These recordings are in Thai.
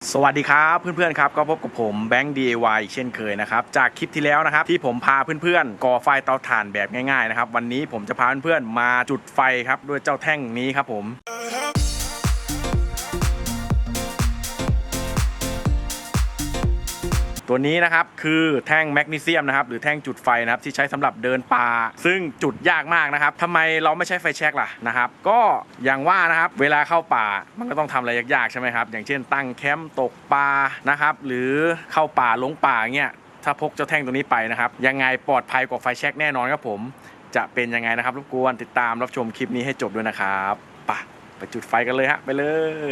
สวัสดีครับเพื่อนๆครับก็พบกับผมแบงค์ DIY เช่นเคยนะครับจากคลิปที่แล้วนะครับที่ผมพาเพื่อนๆก่อไฟเตาถ่านแบบง่ายๆนะครับวันนี้ผมจะพาเพื่อนๆมาจุดไฟครับด้วยเจ้าแท่งนี้ครับผมตัวนี้นะครับคือแท่งแมกนีเซียมนะครับหรือแท่งจุดไฟนะครับที่ใช้สำหรับเดินป่าซึ่งจุดยากมากนะครับทำไมเราไม่ใช้ไฟแช็กล่ะนะครับก็อย่างว่านะครับเวลาเข้าป่ามันก็ต้องทำอะไรยากๆใช่ไหมครับอย่างเช่นตั้งแคมป์ตกปลานะครับหรือเข้าป่าลงป่าเงี้ยถ้าพกเจ้าแท่งตัวนี้ไปนะครับยังไงปลอดภัยกว่าไฟแช็กแน่นอนครับผมจะเป็นยังไงนะครับรบกวนติดตามรับชมคลิปนี้ให้จบด้วยนะครับไปจุดไฟกันเลยฮะไปเล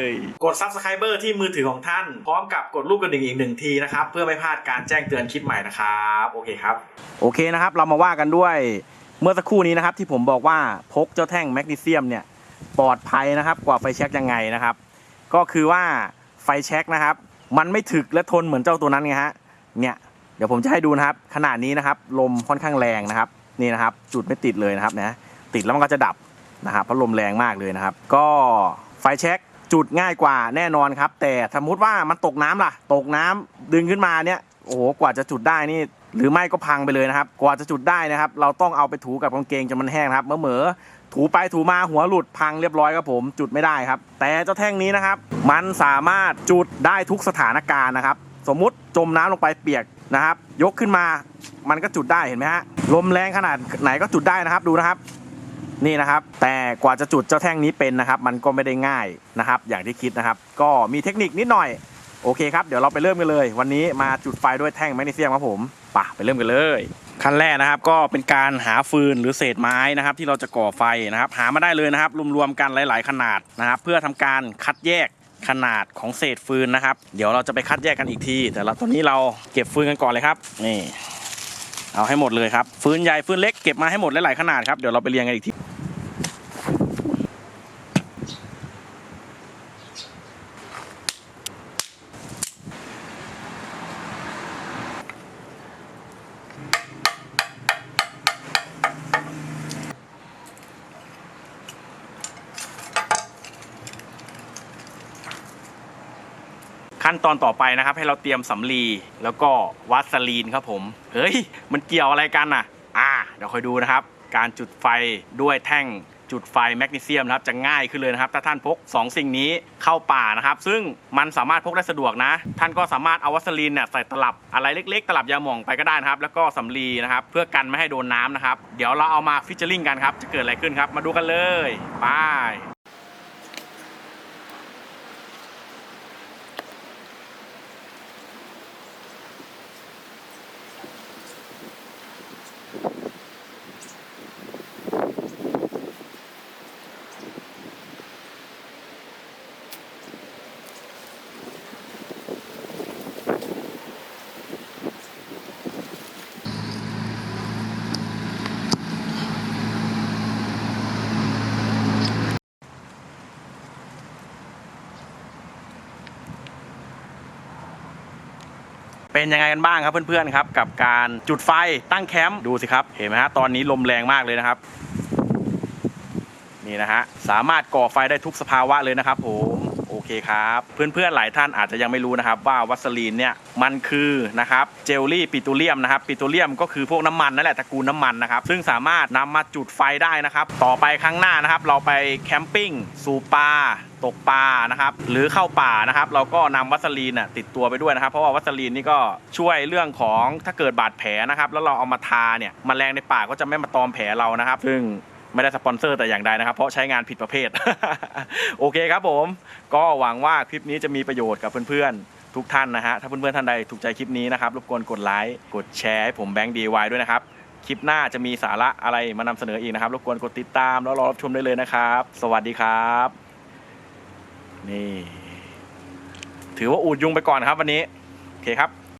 ยกด Subscriber ที่มือถือของท่านพร้อมกับกดรูปกระดิ่งอีก1 ทีนะครับเพื่อไม่พลาดการแจ้งเตือนคลิปใหม่นะครับโอเคครับโอเคนะครับเรามาว่ากันด้วยเมื่อสักครู่นี้นะครับที่ผมบอกว่าพกเจ้าแท่งแมกนีเซียมเนี่ยปลอดภัยนะครับกว่าไฟแช็กยังไงนะครับก็คือว่าไฟแช็กนะครับมันไม่ถึกและทนเหมือนเจ้าตัวนั้นไงฮะเนี่ยเดี๋ยวผมจะให้ดูนะครับขนาดนี้นะครับลมค่อนข้างแรงนะครับนี่นะครับจุดไม่ติดเลยนะครับนะติดแล้วมันก็จะดับนะครับเพราะลมแรงมากเลยนะครับก็ไฟแช็กจุดง่ายกว่าแน่นอนครับแต่สมมติว่ามันตกน้ำล่ะตกน้ำดึงขึ้นมาเนี่ยโอ้โหกว่าจะจุดได้นี่หรือไม่ก็พังไปเลยนะครับกว่าจะจุดได้นะครับเราต้องเอาไปถูกับกางเกงจนมันแห้งครับเหม่อถูไปถูมาหัวหลุดพังเรียบร้อยครับผมจุดไม่ได้ครับแต่เจ้าแท่งนี้นะครับมันสามารถจุดได้ทุกสถานการณ์นะครับสมมุติจมน้ำลงไปเปียกนะครับยกขึ้นมามันก็จุดได้เห็นไหมฮะลมแรงขนาดไหนก็จุดได้นะครับดูนะครับนี่นะครับแต่กว่าจะจุดเจ้าแท่งนี้เป็นนะครับมันก็ไม่ได้ง่ายนะครับอย่างที่คิดนะครับก็มีเทคนิคนิดหน่อยโอเคครับเดี๋ยวเราไปเริ่มกันเลยวันนี้มาจุดไฟด้วยแท่งแมกนีเซียมครับผมไปเริ่มกันเลยขั้นแรกนะครับก็เป็นการหาฟืนหรือเศษไม้นะครับที่เราจะก่อไฟนะครับหามาได้เลยนะครับรวมๆกันหลายๆขนาดนะครับเพื่อทำการคัดแยกขนาดของเศษฟืนนะครับเดี๋ยวเราจะไปคัดแยกกันอีกทีแต่ตอนนี้เราเก็บฟืนกันก่อนเลยครับนี่เอาให้หมดเลยครับฟืนใหญ่ฟืนเล็กเก็บมาให้หมดหลายๆขนาดครับเดี๋ยวเราไปเรียงกันอีกทีขั้นตอนต่อไปนะครับให้เราเตรียมสำลีแล้วก็วัสลีนครับผมเฮ้ยมันเกี่ยวอะไรกันน่ะเดี๋ยวคอยดูนะครับการจุดไฟด้วยแท่งจุดไฟแมกนีเซียมนะครับจะง่ายขึ้นเลยนะครับถ้าท่านพก2 สิ่งนี้เข้าป่านะครับซึ่งมันสามารถพกได้สะดวกนะท่านก็สามารถเอาวัสลีนเนี่ยใส่ตลับอะไรเล็กๆตลับยาหม่องไปก็ได้นะครับแล้วก็สำลีนะครับเพื่อกันไม่ให้โดนน้ำนะครับเดี๋ยวเราเอามาฟิชเชอร์ลิงกันครับจะเกิดอะไรขึ้นครับมาดูกันเลยไปเป็นยังไงกันบ้างครับเพื่อนๆครับกับการจุดไฟตั้งแคมป์ดูสิครับเห็นไหมฮะตอนนี้ลมแรงมากเลยนะครับนี่นะฮะสามารถก่อไฟได้ทุกสภาวะเลยนะครับผมโอเคครับเพื่อนๆหลายท่านอาจจะยังไม่รู้นะครับว่าวัสลีนเนี่ยมันคือนะครับเจลลี่ปิโตรเลียมนะครับปิโตรเลียมก็คือพวกน้ำมันนั่นแหละตระกูลน้ำมันนะครับซึ่งสามารถนำมาจุดไฟได้นะครับต่อไปครั้งหน้านะครับเราไปแคมปิ้งสูบปลาตกปลานะครับหรือเข้าป่านะครับเราก็นำวัสลีนติดตัวไปด้วยนะครับเพราะว่าวัสลีนนี่ก็ช่วยเรื่องของถ้าเกิดบาดแผลนะครับแล้วเราเอามาทาเนี่ยแมลงในป่าก็จะไม่มาตอมแผลเรานะครับซึ่งไม่ได้สปอนเซอร์แต่อย่างใดนะครับเพราะใช้งานผิดประเภท โอเคครับผมก็หวังว่าคลิปนี้จะมีประโยชน์กับเพื่อนๆทุกท่านนะฮะถ้าเพื่อนๆท่านใดถูกใจคลิปนี้นะครับรบกวนกดไลค์กดแชร์ให้ผมแบงค์ DIY ด้วยนะครับคลิปหน้าจะมีสาระอะไรมานำเสนออีกนะครับรบกวนกดติดตามแล้วรอรับชมได้เลยนะครับสวัสดีครับนี่ถือว่าอูดยุงไปก่อนครับวันนี้โอเคครับ